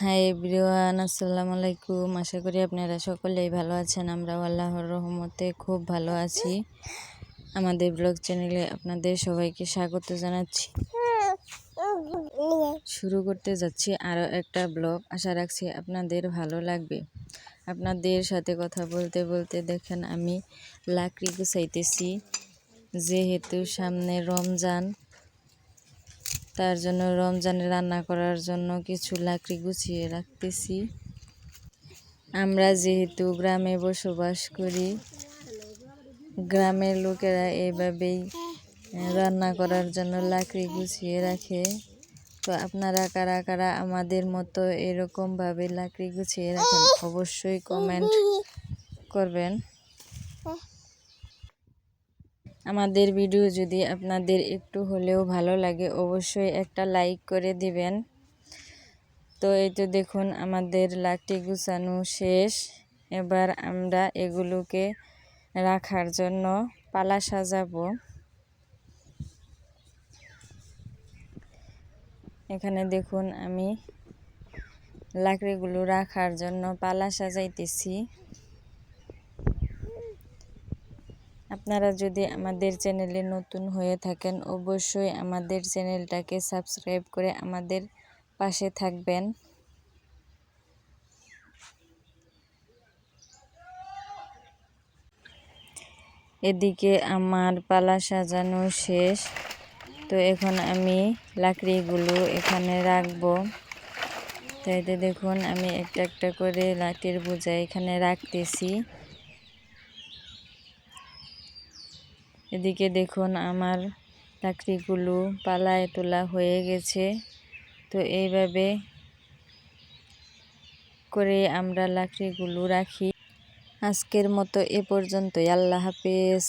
Hi everyone, আসসালামু আলাইকুম। আশা করি আপনারা সকলেই ভালো আছেন। আমরাও আল্লাহর রহমতে খুব ভালো আছি। আমাদের ব্লগ চ্যানেলে আপনাদের সবাইকে স্বাগত জানাচ্ছি। শুরু করতে যাচ্ছি আরও একটা ব্লগ। আশা রাখছি আপনাদের ভালো লাগবে। আপনাদের সাথে কথা বলতে বলতে দেখেন আমি লাকড়ি গুছাইতেছি, যেহেতু সামনে রমজান, তার জন্য রমজানে রান্না করার জন্য কিছু লাকড়ি গুছিয়ে রাখতেছি। আমরা যেহেতু গ্রামে বসবাস করি, গ্রামের লোকেরা এভাবেই রান্না করার জন্য লাকড়ি গুছিয়ে রাখে। তো আপনারা কারা কারা আমাদের মতো এরকমভাবে লাকড়ি গুছিয়ে রাখেন অবশ্যই কমেন্ট করবেন। আমাদের ভিডিও যদি আপনাদের একটু হলেও ভালো লাগে অবশ্যই একটা লাইক করে দিবেন। তো এই তো দেখুন আমাদের লাকড়ি গুছানো শেষ। এবার আমরা এগুলোকে রাখার জন্য পালা সাজাবো। এখানে দেখুন আমি লাকড়িগুলো রাখার জন্য পালা সাজাইতেছি। আপনারা যদি আমাদের চ্যানেলে নতুন হয়ে থাকেন অবশ্যই আমাদের চ্যানেলটাকে সাবস্ক্রাইব করে আমাদের পাশে থাকবেন। এদিকে আমার পালা সাজানো শেষ। তো এখন আমি লাকড়িগুলো এখানে রাখবো। তাই তো দেখুন আমি একটা একটা করে লাকড়ির বোঝা এখানে রাখতেছি। এদিকে দেখুন আমার লাকড়িগুলো পালায় তোলা হয়ে গেছে। তো এইভাবে করে আমরা লাকড়িগুলো রাখি। আজকের মতো এ পর্যন্তই। আল্লাহ হাফেজ।